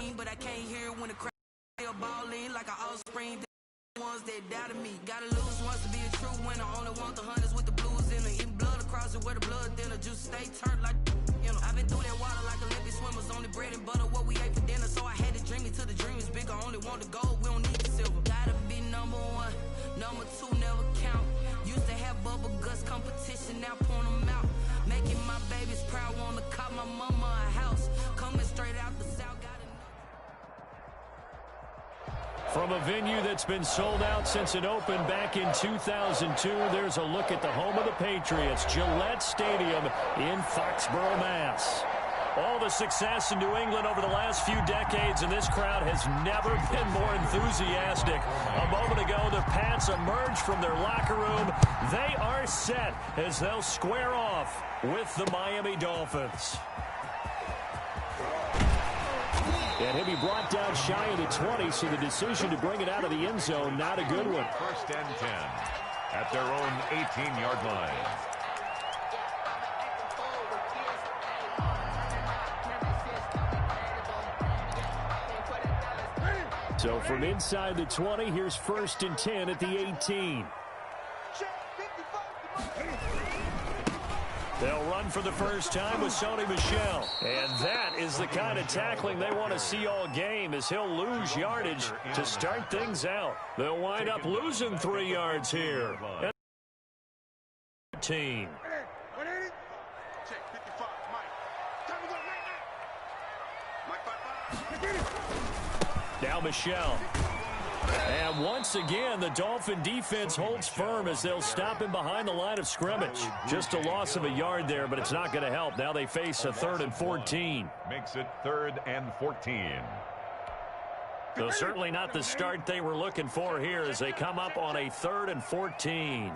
mean, but I can't hear when the crowd balling like an offspring. Ones that doubted me. Gotta lose once to be a true winner. Only want the hunters with the blues in it. Even blood across it where the blood thinner. Juice stay turned like, you know. I've been through that water like Olympic swimmers. Only bread and butter what we ate for dinner. So I had to dream it till the dream is bigger. Only want the gold, we don't need the silver. Gotta be number one. Number two never count. Used to have bubble guts competition, now point them out. Making my babies proud, wanna cop my mama a house. Coming straight out the south, gotta know. From a venue that's been sold out since it opened back in 2002, there's a look at the home of the Patriots, Gillette Stadium in Foxborough, Mass. All the success in New England over the last few decades, and this crowd has never been more enthusiastic. A moment ago, the Pats emerged from their locker room. They are set as they'll square off with the Miami Dolphins. And he'll be brought down shy of the 20, so the decision to bring it out of the end zone, not a good one. First and 10 at their own 18-yard line. So from inside the 20, here's first and 10 at the 18. They'll run for the first time with Sony Michel. And that is the kind of tackling they want to see all game, as he'll lose yardage to start things out. They'll wind up losing 3 yards here. Team. Now Michel. And once again, the Dolphin defense holds firm as they'll stop him behind the line of scrimmage. Just a loss of a yard there, but it's not going to help. Now they face a 3rd and 14. Makes it 3rd and 14. So certainly not the start they were looking for here as they come up on a 3rd and 14.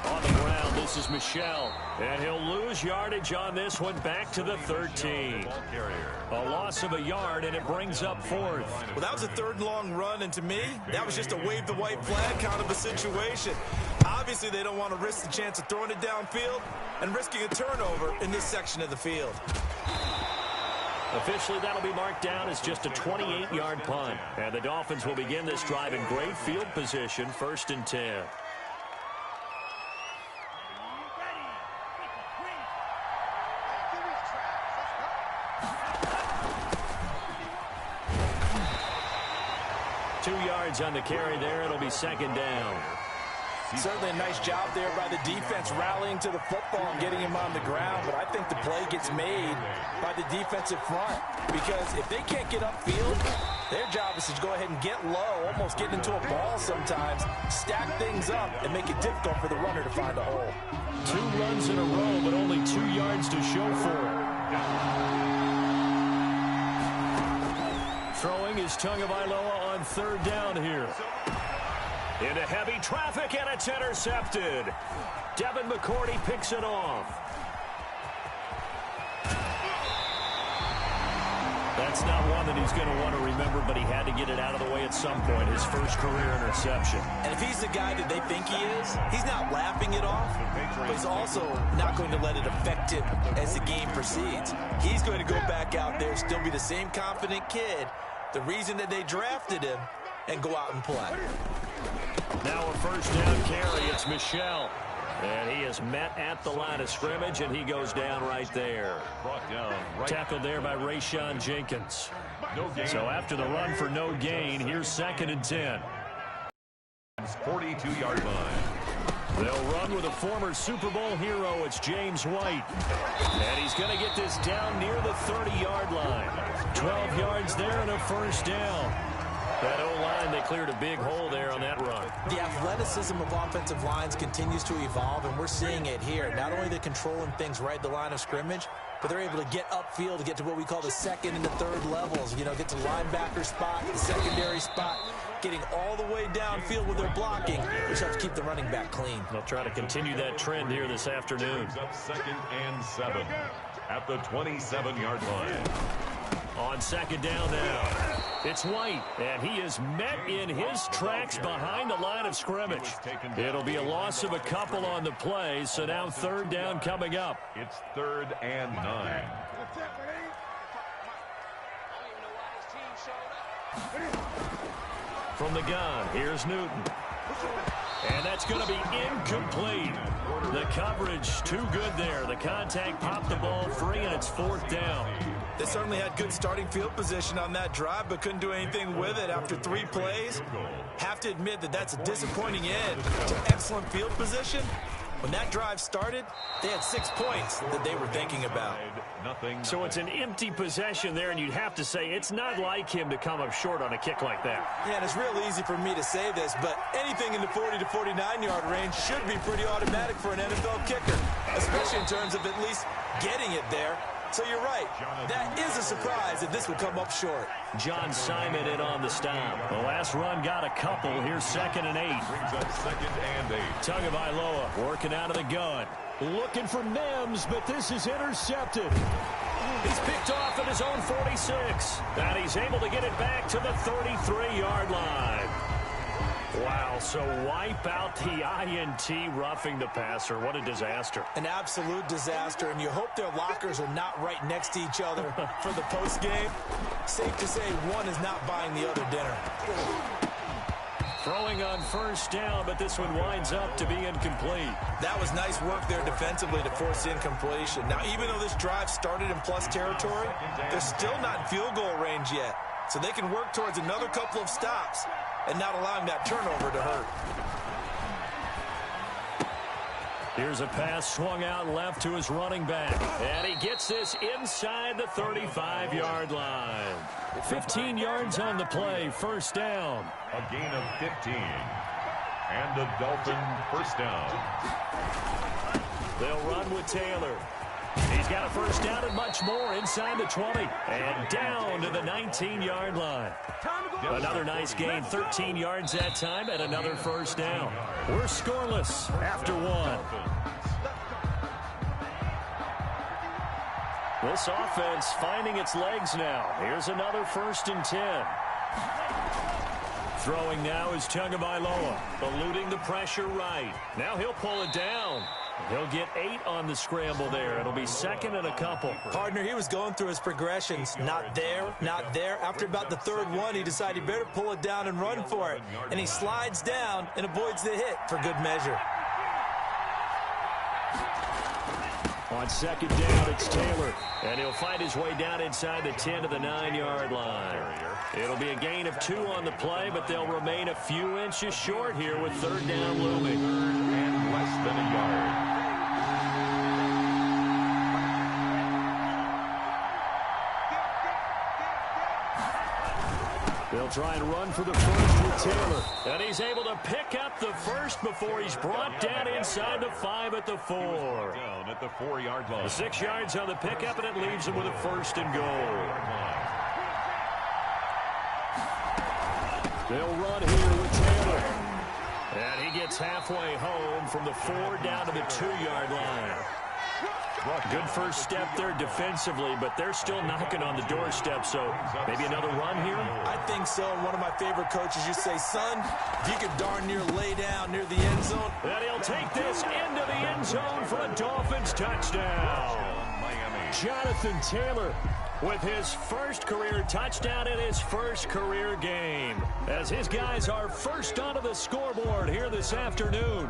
On the ground, this is Michel. And he'll lose yardage on this one, back to the 13. A loss of a yard, and it brings up 4th. Well, that was a 3rd and long run, and to me, that was just a wave the white flag kind of a situation. Obviously, they don't want to risk the chance of throwing it downfield and risking a turnover in this section of the field. Officially, that'll be marked down as just a 28-yard punt. And the Dolphins will begin this drive in great field position, 1st and 10. On the carry there, it'll be 2nd down. Certainly a nice job there by the defense rallying to the football and getting him on the ground, but I think the play gets made by the defensive front, because if they can't get upfield, their job is to go ahead and get low, almost get into a ball sometimes, stack things up, and make it difficult for the runner to find a hole. 2 runs in a row, but only 2 yards to show for it. Throwing is Tagovailoa on 3rd down here. Into heavy traffic, and it's intercepted. Devin McCourty picks it off. That's not one that he's going to want to remember, but he had to get it out of the way at some point, his first career interception. And if he's the guy that they think he is, he's not laughing it off, but he's also not going to let it affect him as the game proceeds. He's going to go back out there, still be the same confident kid, the reason that they drafted him, and go out and play. Now a 1st down carry, it's Michel. And he is met at the line of scrimmage, and he goes down right there. Tackled there by Rayshon Jenkins. So after the run for no gain, here's 2nd and 10. 42-yard line. They'll run with a former Super Bowl hero. It's James White. And he's going to get this down near the 30-yard line. 12 yards there and a 1st down. That O-line, they cleared a big hole there on that run. The athleticism of offensive lines continues to evolve, and we're seeing it here. Not only they're controlling things right at the line of scrimmage, but they're able to get upfield to get to what we call the 2nd and the 3rd levels. You know, get to the linebacker spot, the secondary spot, getting all the way downfield with their blocking, which helps keep the running back clean. They'll try to continue that trend here this afternoon. Up 2nd and 7 at the 27-yard line. On 2nd down now, it's White, and he is met in his tracks behind the line of scrimmage. It'll be a loss of a couple on the play, so now 3rd down coming up. It's 3rd and 9. From the gun, here's Newton. And that's going to be incomplete. The coverage too good there. The contact popped the ball free, and it's 4th down. They certainly had good starting field position on that drive, but couldn't do anything with it after 3 plays. Have to admit that that's a disappointing end to excellent field position. When that drive started, they had 6 points that they were thinking about. So it's an empty possession there, and you'd have to say it's not like him to come up short on a kick like that. Yeah, and it's real easy for me to say this, but anything in the 40 to 49-yard range should be pretty automatic for an NFL kicker, especially in terms of at least getting it there. So you're right. That is a surprise that this would come up short. John Simon in on the stop. The last run got a couple. Here's 2nd and 8. Brings up 2nd and 8. Tagovailoa working out of the gun. Looking for Mims, but this is intercepted. He's picked off at his own 46. And he's able to get it back to the 33-yard line. Wow, so wipe out the INT roughing the passer. What a disaster. An absolute disaster, and you hope their lockers are not right next to each other for the postgame. Safe to say one is not buying the other dinner. Throwing on 1st down, but this one winds up to be incomplete. That was nice work there defensively to force incompletion. Now, even though this drive started in plus territory, they're still not in field goal range yet. So they can work towards another couple of stops and not allowing that turnover to hurt. Here's a pass swung out left to his running back. And he gets this inside the 35-yard line. 15 yards on the play, 1st down. A gain of 15. And the Dolphin 1st down. They'll run with Taylor. He's got a 1st down and much more inside the 20. And down to the 19-yard line. Another nice gain, 13 yards that time, and another 1st down. We're scoreless after 1. This offense finding its legs now. Here's another 1st and 10. Throwing now is Tagovailoa, eluding the pressure right. Now he'll pull it down. He'll get 8 on the scramble there. It'll be 2nd and a couple. Partner, he was going through his progressions. Not there, not there. After about the 3rd one, he decided he better pull it down and run for it. And he slides down and avoids the hit for good measure. On 2nd down, it's Taylor. And he'll find his way down inside the 10 to the 9-yard line. It'll be a gain of 2 on the play, but they'll remain a few inches short here with 3rd down looming. And less than a yard. They'll try and run for the 1st with Taylor. And he's able to pick up the 1st before he's brought down inside the 5 at the 4. Down at the 4-yard line. 6 yards on the pickup, and it leaves him with a 1st and goal. They'll run here with Taylor. And he gets halfway home from the 4 down to the 2-yard line. Good 1st step there defensively, but they're still knocking on the doorstep, so maybe another run here? I think so. And one of my favorite coaches used to say, son, if you could darn near lay down near the end zone. And he'll take this into the end zone for a Dolphins touchdown. Jonathan Taylor with his 1st career touchdown in his 1st career game, as his guys are 1st onto the scoreboard here this afternoon.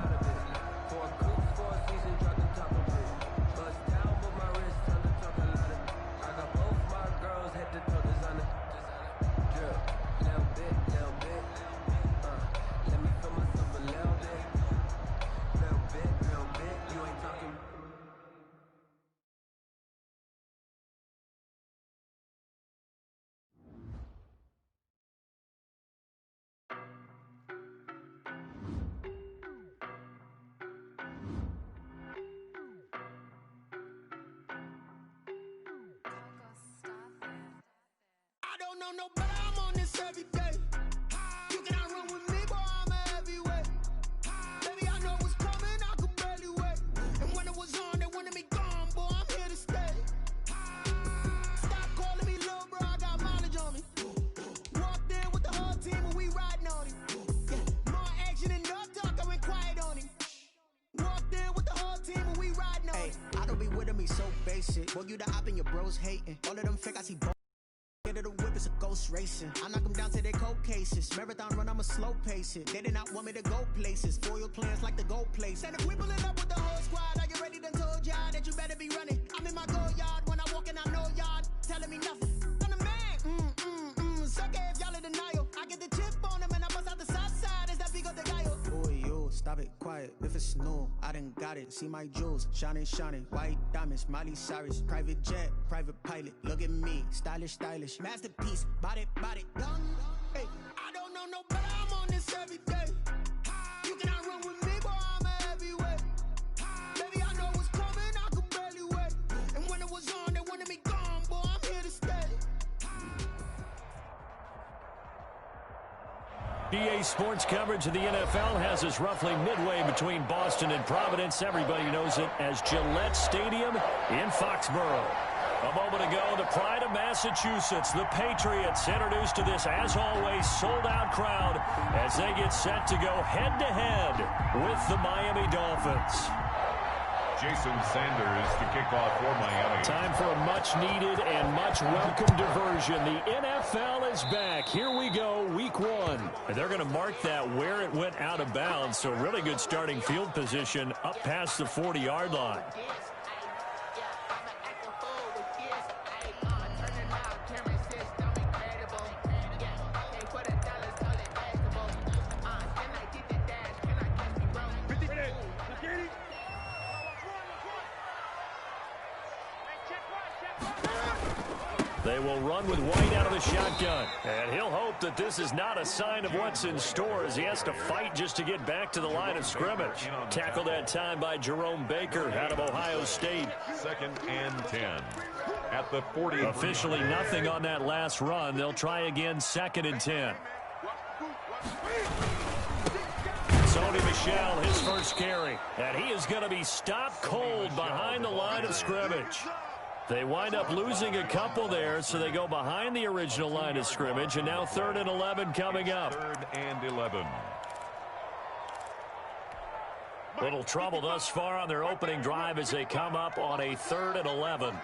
No, but I'm on this every day. You cannot run with me, boy, I'm a heavyweight. Baby, I know what's coming, I could barely wait. And when it was on, they wanted me gone, boy, I'm here to stay. Stop calling me little bro, I got mileage on me. Walked in with the whole team and we riding on him. Yeah, more action and no talk, I went quiet on him. Walked in with the whole team and we riding on him. I don't be with me so basic. Boy, you the op and your bros hating. All of them fake, I see both. head of the whip is a ghost racing. I knock them down to their cold cases. Marathon run, I'm a slow pace it. They did not want me to go places. Foil plans like the gold place. And if we pulling up with the whole squad, are you ready? Done told y'all that you better be running. I'm in my go yard when I walk in, I know y'all telling me nothing. I'm the man. Suck it if y'all in denial. I get the chip on them and I bust out the south side. Is that PIGOUT the guy? Boy, yo, stop it, quiet. If it's no, I done got it. See my jewels, shining, shining. White diamonds, Miley Cyrus. Private jet, private pilot. Look at me, stylish, stylish. Masterpiece, body, young. Hey, I don't know no better. I'm on this every day. You cannot run with me, boy. I'm a heavyweight. Baby, I know what's coming. I could barely wait. And when it was on, they wanted me gone, boy. I'm here to stay. EA Sports coverage of the NFL has us roughly midway between Boston and Providence. Everybody knows it as Gillette Stadium in Foxborough. A moment ago, the pride of Massachusetts, the Patriots, introduced to this, as always, sold-out crowd as they get set to go head-to-head with the Miami Dolphins. Jason Sanders to kick off for Miami. Time for a much-needed and much-welcome diversion. The NFL is back. Here we go, week one. And they're going to mark that where it went out of bounds, so really good starting field position up past the 40-yard line. They will run with White out of the shotgun. And he'll hope that this is not a sign of what's in store as he has to fight just to get back to the line of scrimmage. Tackled that time by Jerome Baker out of Ohio State. 2nd and 10 at the 40. Officially nothing on that last run. They'll try again 2nd and 10. Sony Michel, his first carry. And he is going to be stopped cold behind the line of scrimmage. They wind up losing a couple there, so they go behind the original line of scrimmage, and now 3rd and 11 coming up. 3rd and 11. Little trouble thus far on their opening drive as they come up on a 3rd and 11.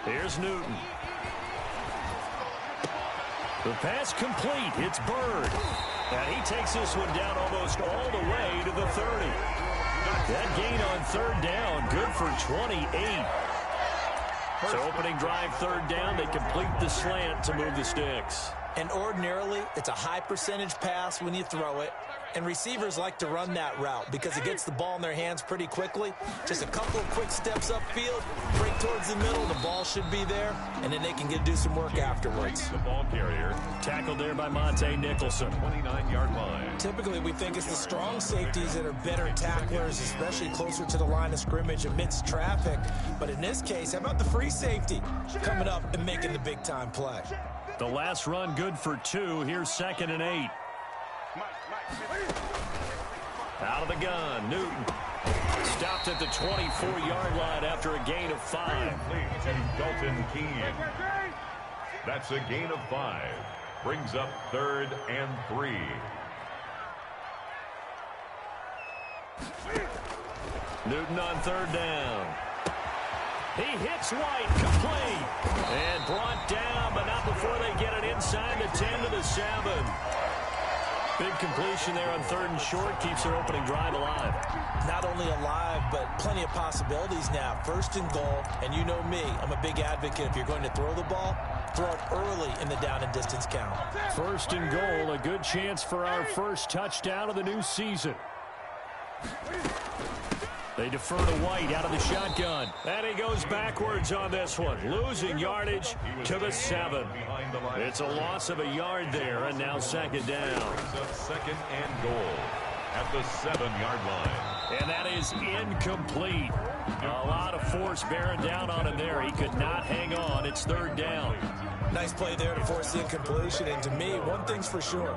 Here's Newton. The pass complete. It's Bird. And he takes this one down almost all the way to the 30. That gain on 3rd down, good for 28. So opening drive 3rd down, they complete the slant to move the sticks. And ordinarily, it's a high percentage pass when you throw it. And receivers like to run that route because it gets the ball in their hands pretty quickly. Just a couple of quick steps upfield, break towards the middle, the ball should be there, and then they can do some work afterwards. The ball carrier. Tackled there by Monte Nicholson. 29-yard line. Typically, we think it's the strong safeties that are better tacklers, especially closer to the line of scrimmage amidst traffic. But in this case, how about the free safety coming up and making the big-time play? The last run good for 2. Here's 2nd and 8. Out of the gun, Newton. Stopped at the 24-yard line after a gain of 5. Complete to Dalton Keene. That's a gain of 5. Brings up 3rd and 3. Newton on 3rd down. He hits White, complete. And brought down, but not before they get it inside the 10 to the 7. Big completion there on 3rd and short. Keeps their opening drive alive. Not only alive, but plenty of possibilities now. 1st and goal, and you know me, I'm a big advocate. If you're going to throw the ball, throw it early in the down and distance count. 1st and goal, a good chance for our first touchdown of the new season. They defer to White out of the shotgun. And he goes backwards on this one. Losing yardage to the 7. It's a loss of a yard there, and now 2nd down. 2nd and goal at the 7-yard line. And that is incomplete. A lot of force bearing down on him there. He could not hang on. It's 3rd down. Nice play there to force the incompletion. And to me, one thing's for sure.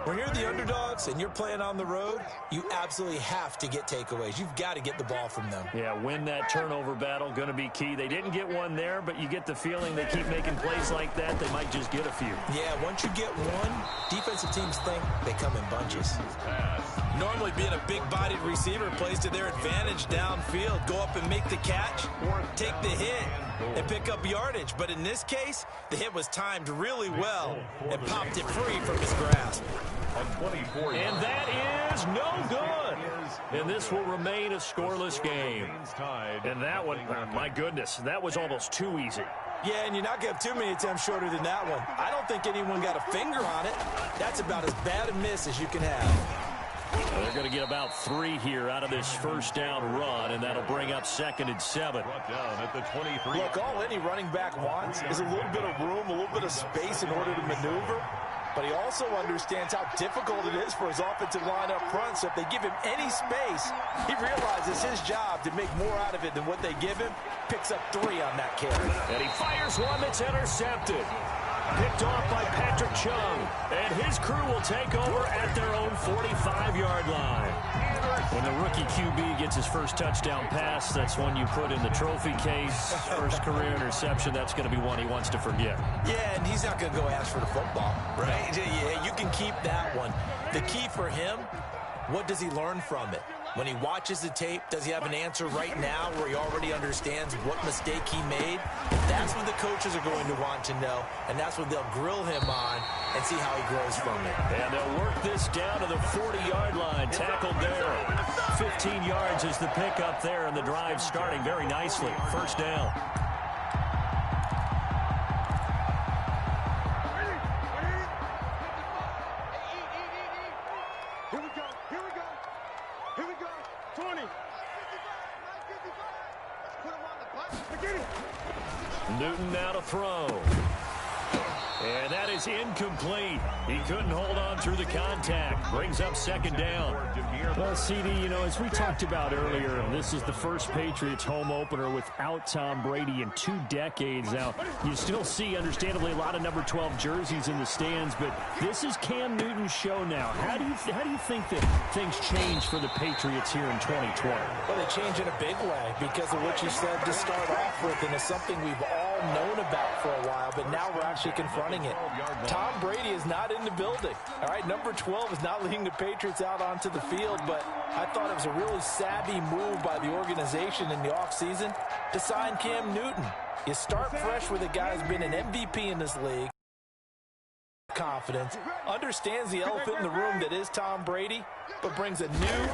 When you're the underdogs and you're playing on the road, you absolutely have to get takeaways. You've got to get the ball from them. Yeah, win that turnover battle, going to be key. They didn't get one there, but you get the feeling they keep making plays like that, they might just get a few. Yeah, once you get one, defensive teams think they come in bunches. Normally being a big-bodied receiver plays to their advantage downfield. Go up and make the catch, take the hit, and pick up yardage. But in this case, the hit was timed really well and popped it free from his grasp. And that is no good. And this will remain a scoreless game. And that one, my goodness, that was almost too easy. Yeah, and you're not going to have too many attempts shorter than that one. I don't think anyone got a finger on it. That's about as bad a miss as you can have. Well, they're going to get about 3 here out of this first down run, and that'll bring up 2nd and 7. Look, all any running back wants is a little bit of room, a little bit of space in order to maneuver. But he also understands how difficult it is for his offensive line up front. So if they give him any space, he realizes his job to make more out of it than what they give him. Picks up 3 on that carry. And he fires one that's intercepted. Picked off by Patrick Chung. And his crew will take over at their own 45-yard line. When the rookie QB gets his first touchdown pass, that's one you put in the trophy case. First career interception, that's going to be one he wants to forget. Yeah, and he's not going to go ask for the football, right? Yeah, you can keep that one. The key for him, what does he learn from it? When he watches the tape, does he have an answer right now where he already understands what mistake he made? That's what the coaches are going to want to know, and that's what they'll grill him on and see how he grows from it. And they'll work this down to the 40-yard line. Tackled there. 15 yards is the pickup there, and the drive starting very nicely. First down. Newton now to throw. And that is incomplete. He couldn't hold on through the contact. Brings up 2nd down. Well, CD, you know, as we talked about earlier, this is the first Patriots home opener without Tom Brady in 2 decades. Now, you still see, understandably, a lot of number 12 jerseys in the stands, but this is Cam Newton's show now. How do you think that things change for the Patriots here in 2020? Well, they change in a big way because of what you said to start off with, and it's something we've all known about for a while, but now we're actually confronting it. Tom Brady is not in the building. All right, number 12 is not leading the Patriots out onto the field, but I thought it was a really savvy move by the organization in the offseason to sign Cam Newton. You start fresh with a guy who's been an MVP in this league. Confidence, understands the elephant in the room that is Tom Brady, but brings a new,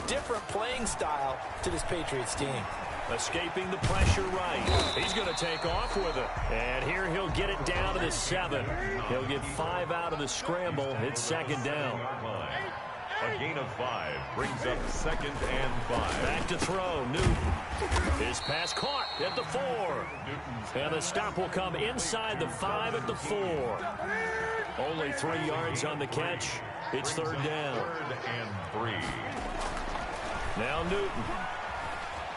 different playing style to this Patriots team. Escaping the pressure right. He's going to take off with it. And here he'll get it down to the 7. He'll get 5 out of the scramble. It's 2nd down. A gain of 5 brings up 2nd and 5. Back to throw. Newton. His pass caught at the 4. And the stop will come inside the 5 at the 4. Only 3 yards on the catch. It's 3rd down. 3rd and 3. Now Newton.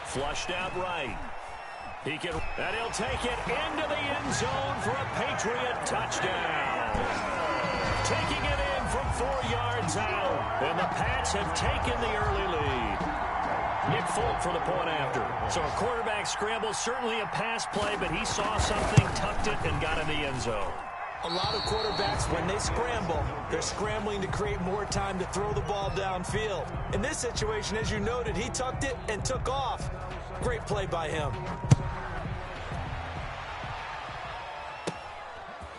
Flushed out right. He can, and he'll take it into the end zone for a Patriot touchdown. Taking it in from 4 yards out. And the Pats have taken the early lead. Nick Folk for the point after. So a quarterback scramble, certainly a pass play, but he saw something, tucked it, and got in the end zone. A lot of quarterbacks, when they scramble, they're scrambling to create more time to throw the ball downfield. In this situation, as you noted, he tucked it and took off. Great play by him.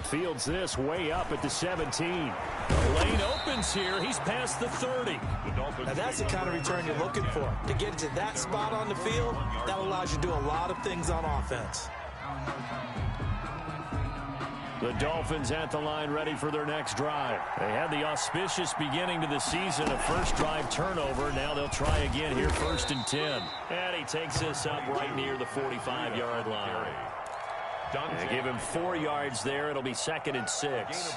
Fields this way up at the 17. The lane opens here. He's past the 30. Now that's the kind of return you're looking for. To get to that spot on the field, that allows you to do a lot of things on offense. The Dolphins at the line ready for their next drive. They had the auspicious beginning to the season, a first drive turnover. Now they'll try again here, 1st and 10. And he takes this up right near the 45-yard line. They give him 4 yards there. It'll be 2nd and 6.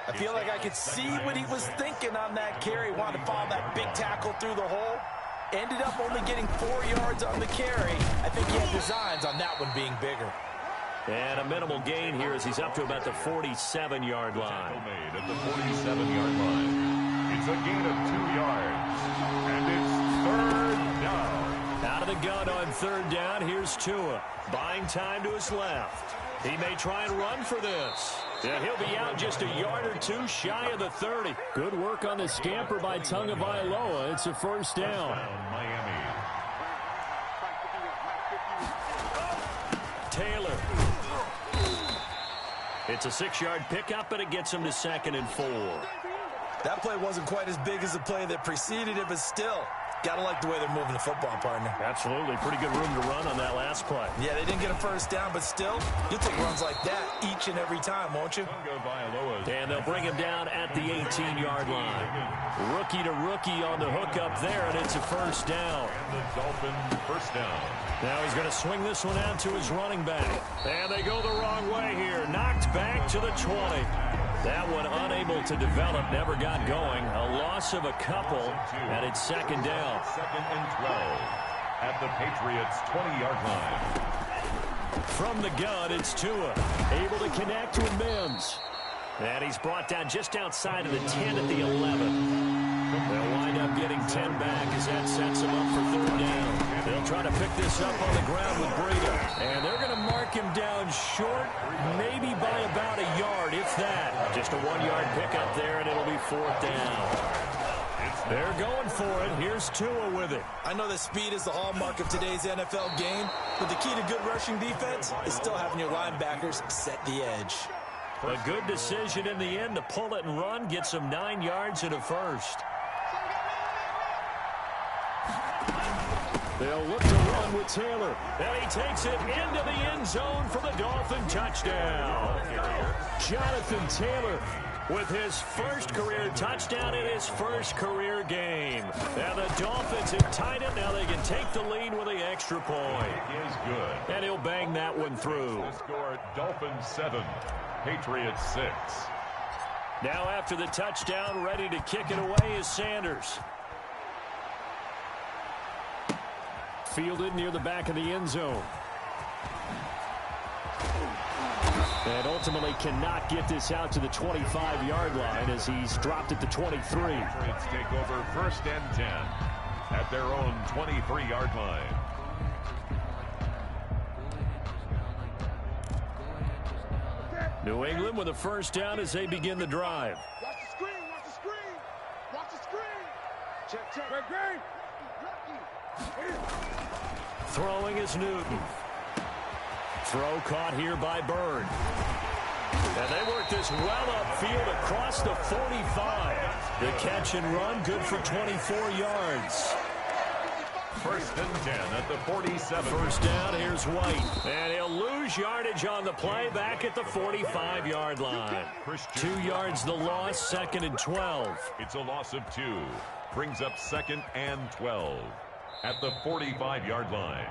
I feel like I could see what he was thinking on that carry. Wanted to follow that big tackle through the hole. Ended up only getting 4 yards on the carry. I think he had designs on that one being bigger. And a minimal gain here as he's up to about the 47-yard line. Made at the 47-yard line. It's a gain of 2 yards. And it's 3rd down. Out of the gun on 3rd down. Here's Tua. Buying time to his left. He may try and run for this. Yeah, he'll be out just a yard or 2 shy of the 30. Good work on the scamper by Tagovailoa. It's a 1st down. Miami. Taylor. It's a 6-yard pickup, and it gets him to 2nd and 4. That play wasn't quite as big as the play that preceded it, but still, gotta like the way they're moving the football, partner. Absolutely. Pretty good room to run on that last play. Yeah, they didn't get a first down, but still, you'll take runs like that each and every time, won't you? And they'll bring him down at the 18-yard line. Rookie to rookie on the hookup there, and it's a first down. And the Dolphins first down. Now he's going to swing this one out to his running back. And they go the wrong way here. Knocked back to the 20. That one unable to develop, never got going. A loss of a couple, and it's 2nd down. 2nd and 12 at the Patriots' 20-yard line. From the gun, it's Tua, able to connect with Mims. And he's brought down just outside of the 10 at the 11. They'll wind up getting 10 back as that sets them up for 3rd down. They'll try to pick this up on the ground with Breida. And they're going to mark him down short, maybe by about a yard, if that. Just a 1-yard pickup there, and it'll be 4th down. They're going for it. Here's Tua with it. I know that speed is the hallmark of today's NFL game, but the key to good rushing defense is still having your linebackers set the edge. A good decision in the end to pull it and run, gets him 9 yards and a first. They'll look to run with Taylor. And he takes it into the end zone for the Dolphin touchdown. Jonathan Taylor with his first career touchdown in his first career game. Now the Dolphins have tied it. Now they can take the lead with the extra point. It is good. And he'll bang that one through. The score, Dolphins 7, Patriots 6. Now after the touchdown, ready to kick it away is Sanders. Fielded near the back of the end zone. And ultimately cannot get this out to the 25-yard line as he's dropped at the 23. Patriots take over 1st and 10 at their own 23-yard line. New England with a first down as they begin the drive. Watch the screen, watch the screen. Watch the screen. Check, check. Great. Throwing is Newton. Throw caught here by Bird. And they work this well upfield across the 45. The catch and run good for 24 yards. 1st and 10 at the 47. First down, here's White. And he'll lose yardage on the play back at the 45-yard line. 2 yards the loss, 2nd and 12. It's a loss of 2. Brings up 2nd and 12 at the 45-yard line.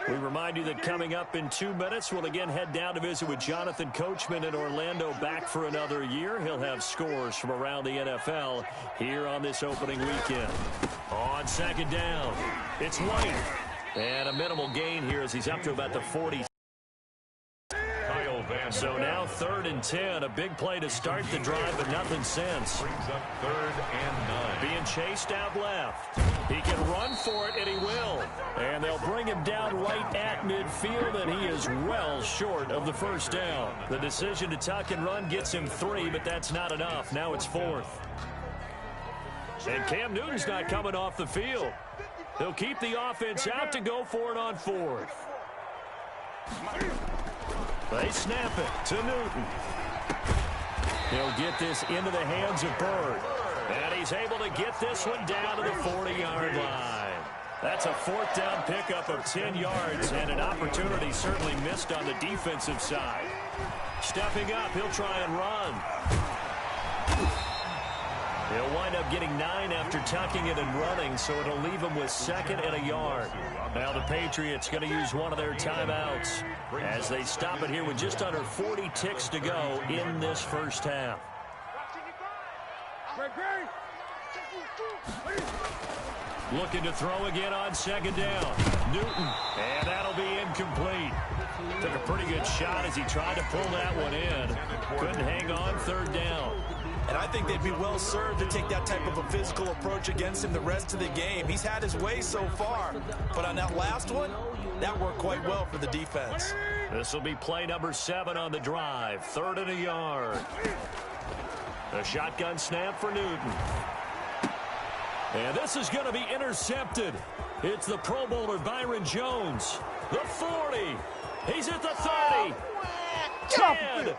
We remind you that coming up in 2 minutes, we'll again head down to visit with Jonathan Coachman in Orlando, back for another year. He'll have scores from around the NFL here on this opening weekend. On 2nd down, it's White. And a minimal gain here as he's up to about the 40. So now 3rd and 10, a big play to start the drive, but nothing since. Brings up 3rd and 9. Being chased out left. He can run for it, and he will. And they'll bring him down right at midfield, and he is well short of the first down. The decision to tuck and run gets him 3, but that's not enough. Now it's 4th. And Cam Newton's not coming off the field. He'll keep the offense out to go for it on 4th. They snap it to Newton. He'll get this into the hands of Bird. And he's able to get this one down to the 40-yard line. That's a 4th down pickup of 10 yards and an opportunity certainly missed on the defensive side. Stepping up, he'll try and run. He'll wind up getting 9 after tucking it and running, so it'll leave him with 2nd and a yard. Now the Patriots going to use one of their timeouts as they stop it here with just under 40 ticks to go in this first half. Looking to throw again on 2nd down. Newton, and that'll be incomplete. Took a pretty good shot as he tried to pull that one in. Couldn't hang on, 3rd down. And I think they'd be well served to take that type of a physical approach against him the rest of the game. He's had his way so far, but on that last one, that worked quite well for the defense. This will be play number 7 on the drive. 3rd and a yard. A shotgun snap for Newton. And this is going to be intercepted. It's the Pro Bowler Byron Jones. The 40. He's at the 30. 10.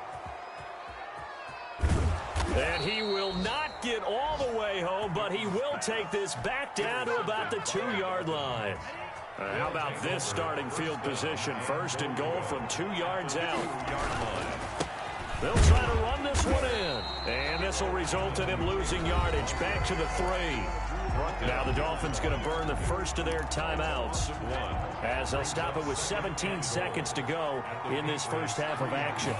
And he will not get all the way home, but he will take this back down to about the 2-yard line. How about this starting field position? First and goal from 2 yards out. They'll try to run this one in. And this will result in him losing yardage back to the 3. Now the Dolphins going to burn the first of their timeouts as they'll stop it with 17 seconds to go in this first half of action.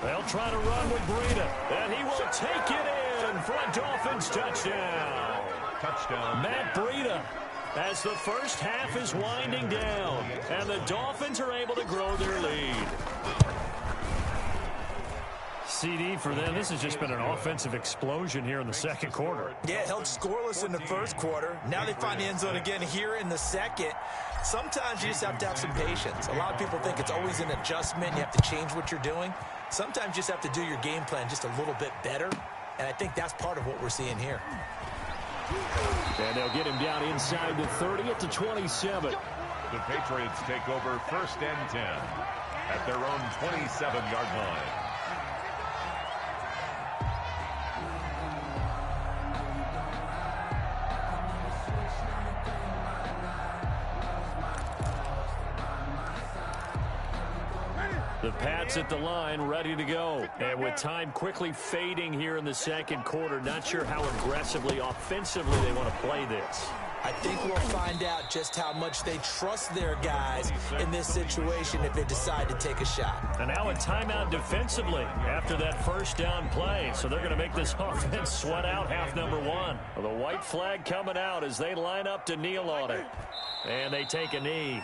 They'll try to run with Breida, and he will take it in for a Dolphins touchdown. Matt Breida, as the first half is winding down, and the Dolphins are able to grow their lead. CD for them, this has just been an offensive explosion here in the second quarter. Yeah, held scoreless in the first quarter. Now they find the end zone again here in the second. Sometimes you just have to have some patience. A lot of people think it's always an adjustment. You have to change what you're doing. Sometimes you just have to do your game plan just a little bit better. And I think that's part of what we're seeing here. And they'll get him down inside the 30 at the 27. The Patriots take over first and 10 at their own 27-yard line. The Pats at the line, ready to go. And with time quickly fading here in the second quarter, not sure how aggressively, offensively they want to play this. I think we'll find out just how much they trust their guys in this situation if they decide to take a shot. And now a timeout defensively after that first down play. So they're going to make this offense sweat out half number 1. The white flag coming out as they line up to kneel on it. And they take a knee.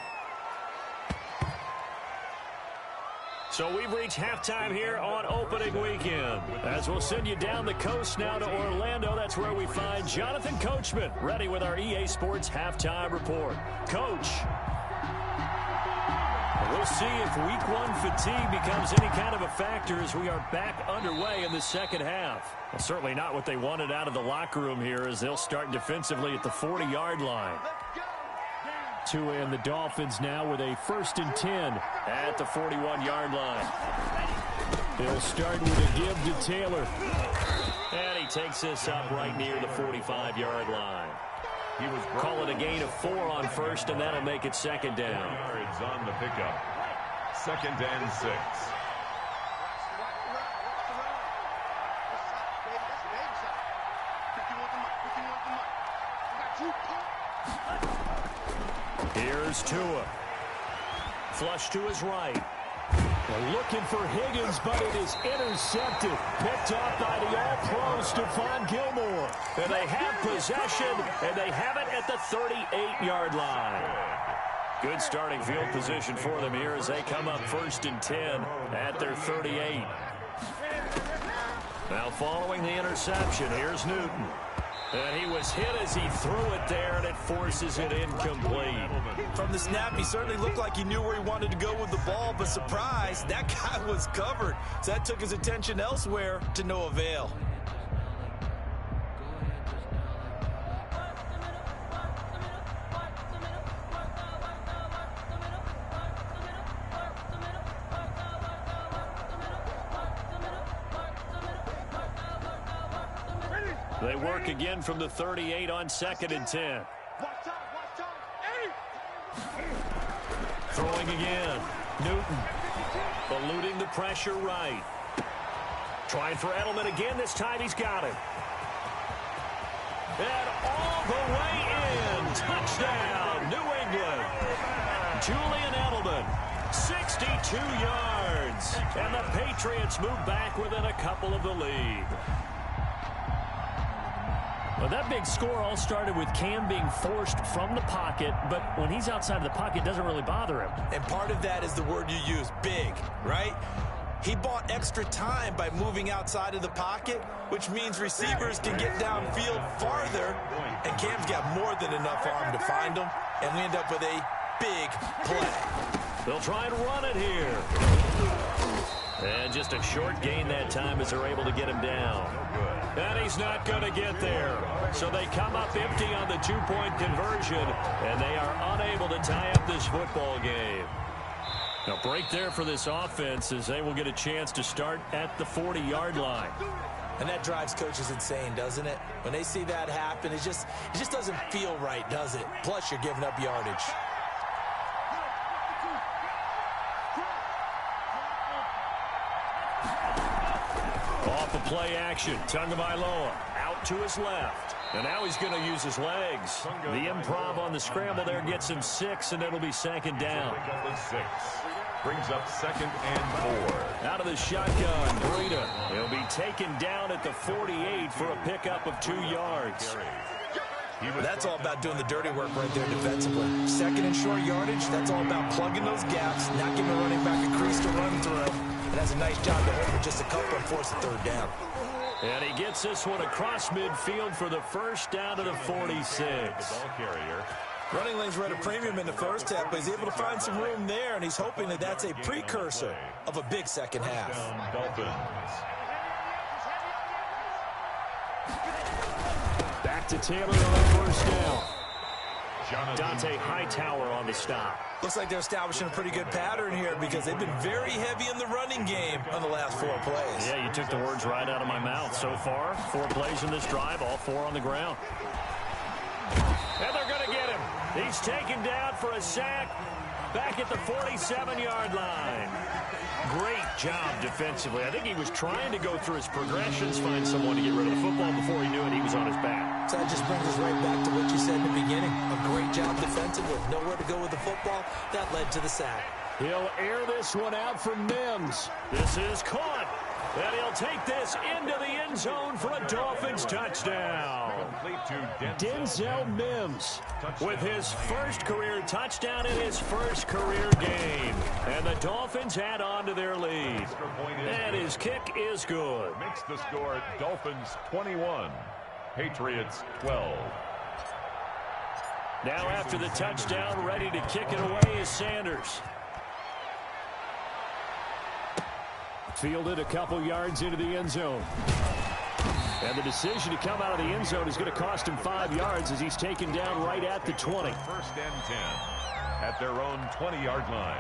So we've reached halftime here on opening weekend. As we'll send you down the coast now to Orlando, that's where we find Jonathan Coachman, ready with our EA Sports Halftime Report. Coach, we'll see if week 1 fatigue becomes any kind of a factor as we are back underway in the second half. Well, certainly not what they wanted out of the locker room here as they'll start defensively at the 40-yard line. And the Dolphins now with a 1st and 10 at the 41-yard line. They'll start with a give to Taylor. And he takes this up right near the 45-yard line. Call it a gain of 4 on first, and that'll make it second down. Yards on the pickup. 2nd and 6. Here's Tua. Flush to his right. They're looking for Higgins, but it is intercepted. Picked off by the All-Pro Stephon Gilmore. And they have possession, and they have it at the 38-yard line. Good starting field position for them here as they come up 1st and 10 at their 38. Now following the interception, here's Newton. And he was hit as he threw it there, and it forces it incomplete. From the snap, he certainly looked like he knew where he wanted to go with the ball, but surprise, that guy was covered. So that took his attention elsewhere to no avail. They work again from the 38 on 2nd and 10. Throwing again. Newton eluding the pressure right. Trying for Edelman again. This time he's got it. And all the way in. Touchdown, New England. Julian Edelman, 62 yards. And the Patriots move back within a couple of the lead. Well, that big score all started with Cam being forced from the pocket, but when he's outside of the pocket, it doesn't really bother him. And part of that is the word you use, big, right? He bought extra time by moving outside of the pocket, which means receivers can get downfield farther, and Cam's got more than enough arm to find him, and we end up with a big play. They'll try and run it here. And just a short gain that time as they're able to get him down. And he's not going to get there. So they come up empty on the two-point conversion, and they are unable to tie up this football game. A break there for this offense as they will get a chance to start at the 40-yard line. And that drives coaches insane, doesn't it? When they see that happen, it just doesn't feel right, does it? Plus, you're giving up yardage. Off of play action, Tagovailoa out to his left. And now he's going to use his legs. The improv on the scramble there gets him 6, and it'll be second down. Brings up 2nd and 4. Out of the shotgun, Breida. He'll be taken down at the 48 for a pickup of 2 yards. That's all about doing the dirty work right there defensively. 2nd and short yardage, that's all about plugging those gaps, not giving the running back a crease to run through. And that's a nice job to hold for just a couple and force a 3rd down. And he gets this one across midfield for the first down to the 46. Ball carrier. Running lanes were at a premium in the first half, but he's able to find some room there, and he's hoping that that's a precursor of a big second half. Dolphins. Back to Taylor on the first down. Dante Hightower on the stop. Looks like they're establishing a pretty good pattern here because they've been very heavy in the running game on the last 4 plays. Yeah, you took the words right out of my mouth. So far, 4 plays in this drive, all 4 on the ground. And they're going to get him. He's taken down for a sack back at the 47-yard line. Great job defensively. I think he was trying to go through his progressions, find someone to get rid of the football. Before he knew it, he was on his back. So that just brings us right back to what you said in the beginning. A great job defensively. Nowhere to go with the football. That led to the sack. He'll air this one out for Mims. This is caught. And he'll take this into the end zone for a Dolphins touchdown. Denzel Mims with his first career touchdown in his first career game. And the Dolphins add on to their lead. And his kick is good. Makes the score Dolphins 21, Patriots 12. Now after the touchdown, ready to kick it away is Sanders. Fielded a couple yards into the end zone. And the decision to come out of the end zone is going to cost him 5 yards as he's taken down right at the 20. 1st and 10 at their own 20-yard line.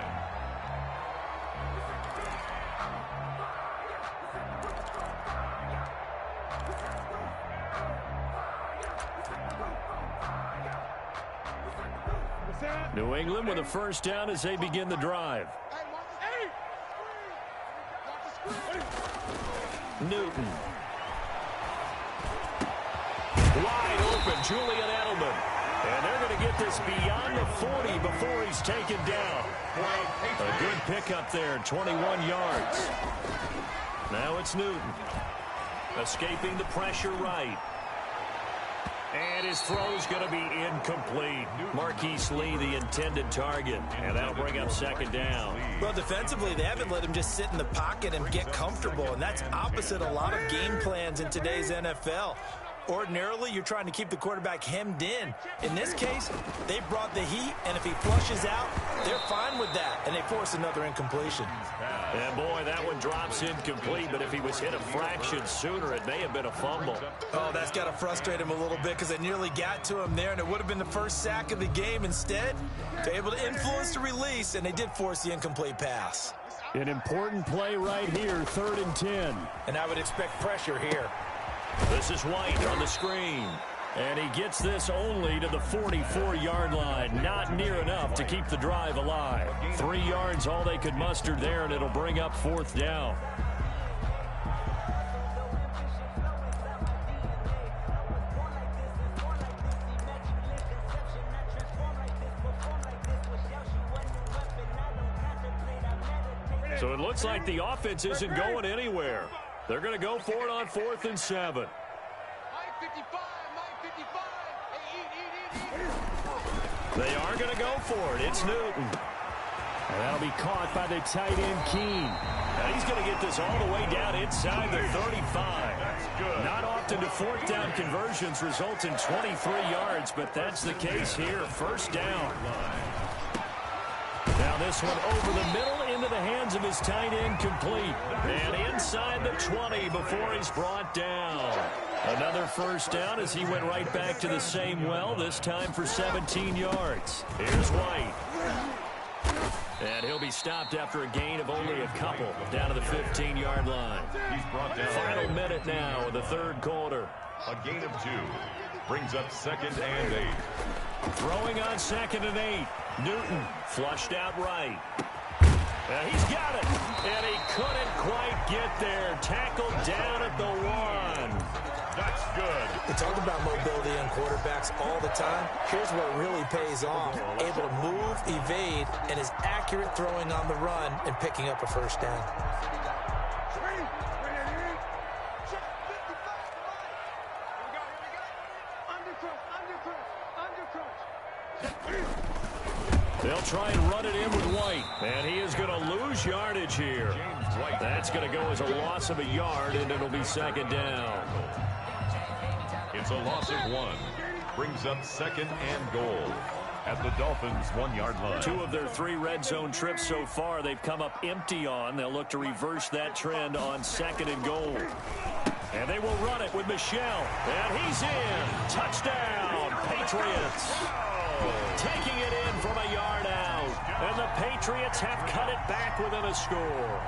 New England with a first down as they begin the drive. Newton. Wide open, Julian Edelman. And they're going to get this beyond the 40 before he's taken down. A good pickup there, 21 yards. Now it's Newton. Escaping the pressure right. And his throw's going to be incomplete. Marquise Lee, the intended target. And that'll bring up second down. Well, defensively, they haven't let him just sit in the pocket and get comfortable. And that's opposite a lot of game plans in today's NFL. Ordinarily, you're trying to keep the quarterback hemmed in. In this case, they brought the heat, and if he flushes out, they're fine with that, and they force another incompletion. And boy, that one drops incomplete, but if he was hit a fraction sooner, it may have been a fumble. Oh, that's got to frustrate him a little bit because they nearly got to him there, and it would have been the first sack of the game. Instead, they're able to influence the release, and they did force the incomplete pass. An important play right here, 3rd and 10. And I would expect pressure here. This is White on the screen. And he gets this only to the 44-yard line. Not near enough to keep the drive alive. 3 yards, all they could muster there, and it'll bring up 4th down. So it looks like the offense isn't going anywhere. They're going to go for it on 4th and 7. They are going to go for it. It's Newton. And that'll be caught by the tight end, Keene. And he's going to get this all the way down inside the 35. Not often do 4th down conversions result in 23 yards, but that's the case here. First down. Now this one over the middle into the hands of his tight end complete. And inside the 20 before he's brought down. Another first down as he went right back to the same well, this time for 17 yards. Here's White. And he'll be stopped after a gain of only a couple down to the 15-yard line. He's brought down. Final minute now of the third quarter. A gain of 2. Brings up 2nd and 8. Throwing on 2nd and 8. Newton flushed out right. He's got it. And he couldn't quite get there. Tackled down at the 1. That's good. We talk about mobility in quarterbacks all the time. Here's what really pays off. Able to move, evade, and is accurate throwing on the run and picking up a first down. They'll try and run it in with White. And he is going to lose yardage here. That's going to go as a loss of a yard, and it'll be 2nd down. It's a loss of 1. Brings up 2nd and goal at the Dolphins' 1-yard line. 2 of their 3 red zone trips so far they've come up empty on. They'll look to reverse that trend on 2nd and goal. And they will run it with Michel. And he's in. Touchdown, Patriots. Taking it in from a yard out. And the Patriots have cut it back within a score.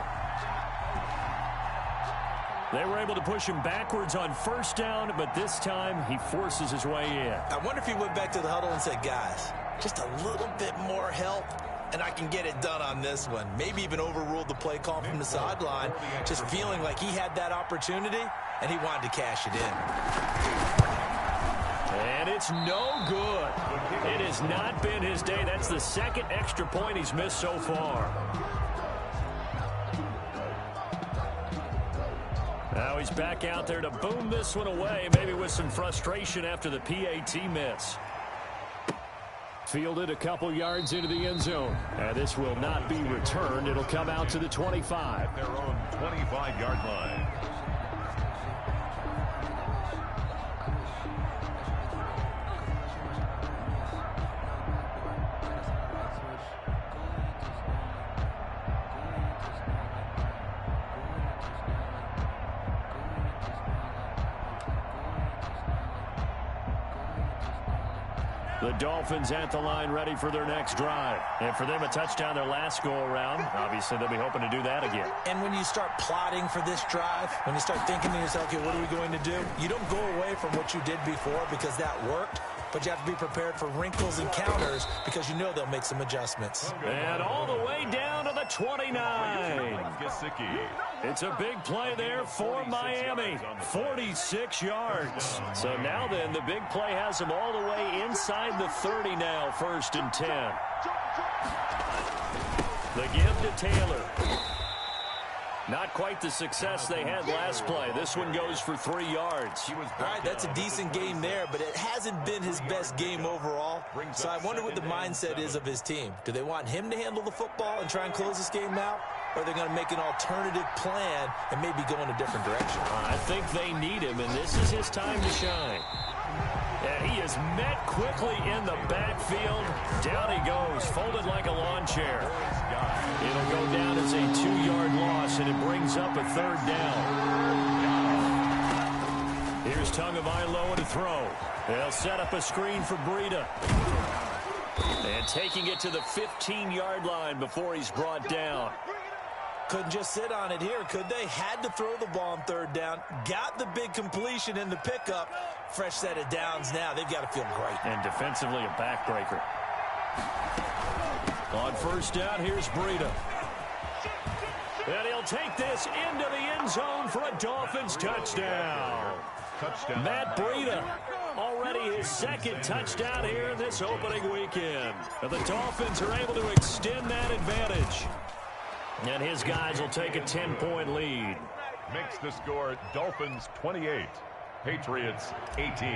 They were able to push him backwards on first down, but this time he forces his way in. I wonder if he went back to the huddle and said, guys, just a little bit more help, and I can get it done on this one. Maybe even overruled the play call from the sideline, just feeling like he had that opportunity, and he wanted to cash it in. And it's no good. It has not been his day. That's the 2nd extra point he's missed so far. Now he's back out there to boom this one away, maybe with some frustration after the PAT miss. Fielded a couple yards into the end zone. And this will not be returned. It'll come out to the 25. Their own 25-yard line. The Dolphins at the line ready for their next drive. And for them, a touchdown their last go-around. Obviously, they'll be hoping to do that again. And when you start plotting for this drive, when you start thinking to yourself, okay, what are we going to do? You don't go away from what you did before because that worked, but you have to be prepared for wrinkles and counters because you know they'll make some adjustments. And all the way down to the 29. It's a big play there for Miami. 46 yards. So now then, the big play has them all the way inside the 30 now, 1st and 10. The give to Taylor. Not quite the success they had last play. This one goes for 3 yards. All right, that's a decent game there, but it hasn't been his best game overall. So I wonder what the mindset is of his team. Do they want him to handle the football and try and close this game out? Or are they going to make an alternative plan and maybe go in a different direction? I think they need him, and this is his time to shine. And he is met quickly in the backfield. Down he goes, folded like a lawn chair. It'll go down as a 2-yard loss, and it brings up a 3rd down. Here's Tagovailoa to throw. They'll set up a screen for Breida. And taking it to the 15-yard line before he's brought down. Couldn't just sit on it here, could they? Had to throw the ball on 3rd down. Got the big completion in the pickup. Fresh set of downs now. They've got to feel great. And defensively, a backbreaker. On 1st down, here's Breida. And he'll take this into the end zone for a Dolphins touchdown. Matt Breida, already his 2nd touchdown here in this opening weekend. And the Dolphins are able to extend that advantage. And his guys will take a 10-point lead. Makes the score Dolphins 28, Patriots 18.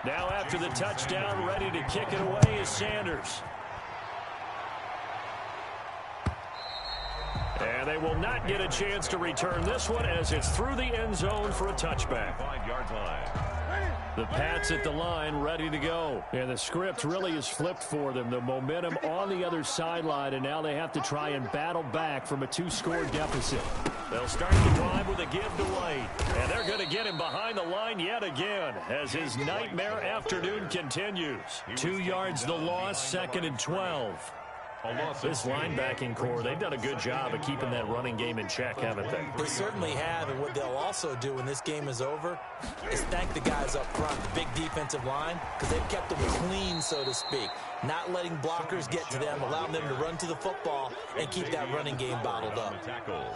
Now after the touchdown, ready to kick it away is Sanders. And they will not get a chance to return this one as it's through the end zone for a touchback. 5-yard line. The Pats at the line ready to go. And the script really is flipped for them. The momentum on the other sideline, and now they have to try and battle back from a 2-score deficit. They'll start the drive with a give to White. And they're going to get him behind the line yet again as his nightmare afternoon continues. 2 yards the loss, 2nd and 12. This linebacking core, they've done a good job of keeping that running game in check, haven't they? They certainly have, and what they'll also do when this game is over is thank the guys up front, the big defensive line, because they've kept them clean, so to speak. Not letting blockers get to them, allowing them to run to the football and keep that running game bottled up.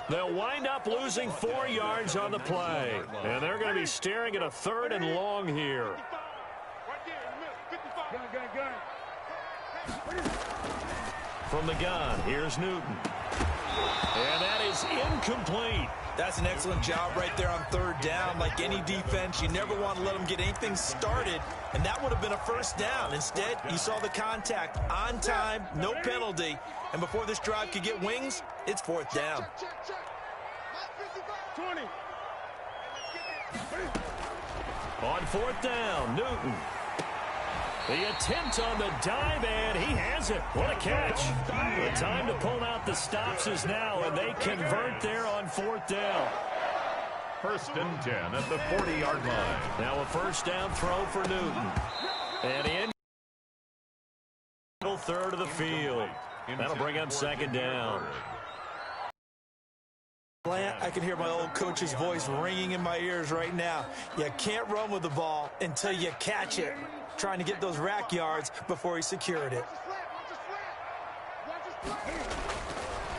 They'll wind up losing 4 yards on the play, and they're going to be staring at a 3rd and long here. From the gun, here's Newton. And that is incomplete. That's an excellent job right there on 3rd down. Like any defense, you never want to let them get anything started, and that would have been a 1st down. Instead, you saw the contact on time, no penalty, and before this drive could get wings, it's 4th down. 20. On 4th down, Newton. The attempt on the dive, and he has it. What a catch. The time to pull out the stops is now, and they convert there on 4th down. 1st and 10 at the 40-yard line. Now a 1st down throw for Newton. And in middle 3rd of the field. That'll bring up 2nd down. I can hear my old coach's voice ringing in my ears right now. You can't run with the ball until you catch it. Trying to get those rack yards before he secured it.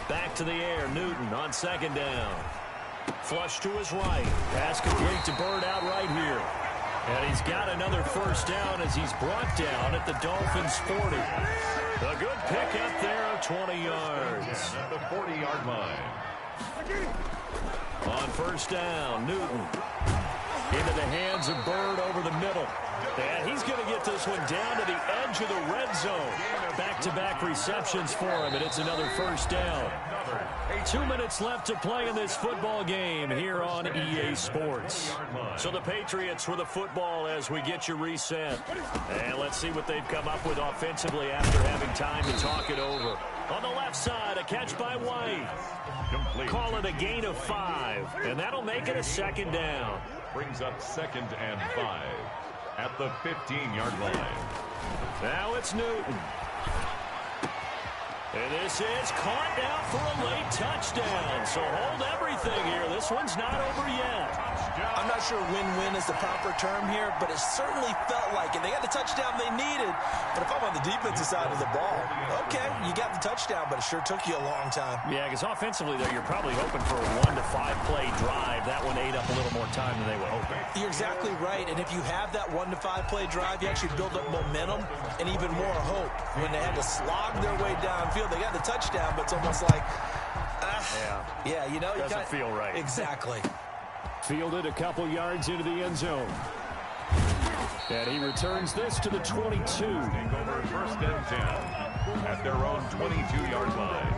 Back to the air, Newton on 2nd down. Flush to his right. Pass complete to Bird out right here. And he's got another 1st down as he's brought down at the Dolphins' 40. A good pickup there of 20 yards. At the 40-yard line. On 1st down, Newton. Into the hands of Bird over the middle. And he's going to get this one down to the edge of the red zone. Back-to-back receptions for him, and it's another 1st down. 2 minutes left to play in this football game here on EA Sports. So the Patriots with the football as we get you reset. And let's see what they've come up with offensively after having time to talk it over. On the left side, a catch by White. Complete. Call it a gain of 5, and that'll make it a 2nd down. Brings up 2nd and 5 at the 15-yard line. Now it's Newton. And this is caught now for a late touchdown. So hold everything here. This one's not over yet. I'm not sure win-win is the proper term here, but it certainly felt like it. They got the touchdown they needed. But if I'm on the defensive side of the ball, okay, you got the touchdown, but it sure took you a long time. Yeah, because offensively, though, you're probably hoping for a 1 to 5 play drive. That one ate up a little more time than they were hoping. You're exactly right. And if you have that 1 to 5 play drive, you actually build up momentum and even more hope. When they had to slog their way downfield, they got the touchdown, but it's almost like, yeah, you know, doesn't feel right. Exactly. Fielded a couple yards into the end zone. And he returns this to the 22. Take over 1st and 10 at their own 22-yard line.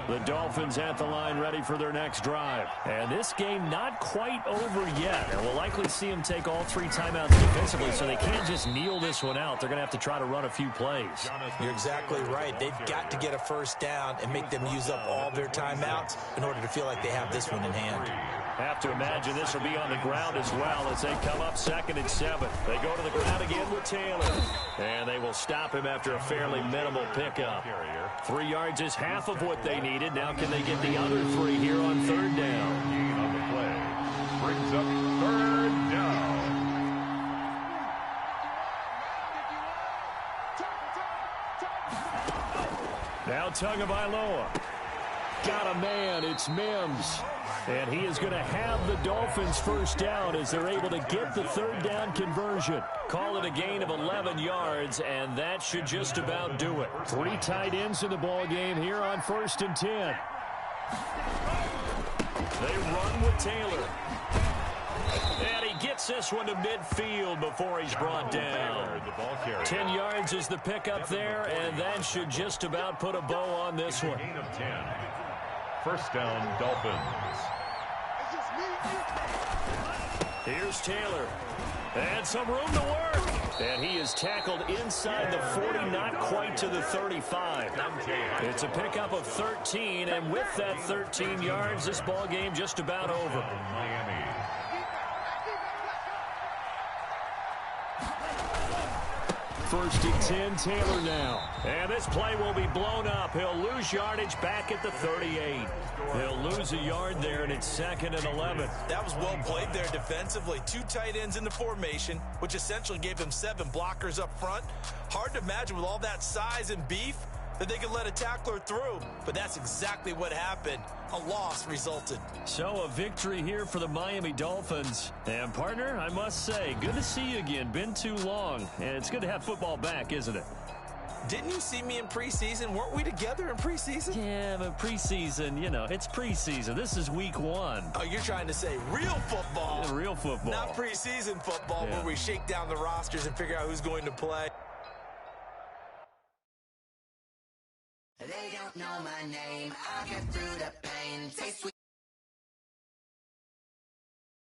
The Dolphins at the line ready for their next drive. And this game not quite over yet. And we'll likely see them take all 3 timeouts defensively, so they can't just kneel this one out. They're going to have to try to run a few plays. You're exactly right. They've got to get a 1st down and make them use up all their timeouts in order to feel like they have this one in hand. Have to imagine this will be on the ground as well as they come up 2nd and 7. They go to the ground again with Taylor. And they will stop him after a fairly minimal pickup. 3 yards is half of what they needed. Now can they get the other 3 here on 3rd down? Gain on the play. Brings up 3rd down. Now Tagovailoa. Got a man. It's Mims. And he is going to have the Dolphins 1st down as they're able to get the 3rd down conversion. Call it a gain of 11 yards, and that should just about do it. 3 tight ends in the ball game here on 1st and 10. They run with Taylor. And he gets this one to midfield before he's brought down. 10 yards is the pickup there, and that should just about put a bow on this one. Gain of 10. 1st down, Dolphins. Here's Taylor. And some room to work. And he is tackled inside the 40, not quite to the 35. It's a pickup of 13, and with that 13 yards, this ball game just about over. Miami. First and 10, Taylor now. And this play will be blown up. He'll lose yardage back at the 38. He'll lose a yard there, and it's 2nd and 11. That was well played there defensively. 2 tight ends in the formation, which essentially gave him 7 blockers up front. Hard to imagine with all that size and beef that they could let a tackler through. But that's exactly what happened. A loss resulted. So a victory here for the Miami Dolphins. And, partner, I must say, good to see you again. Been too long. And it's good to have football back, isn't it? Didn't you see me in preseason? Weren't we together in preseason? Yeah, but preseason, you know, it's preseason. This is week 1. Oh, you're trying to say real football. Yeah, real football. Not preseason football Yeah. where we shake down the rosters and figure out who's going to play. They don't know my name. I'll get through the pain. Say sweet.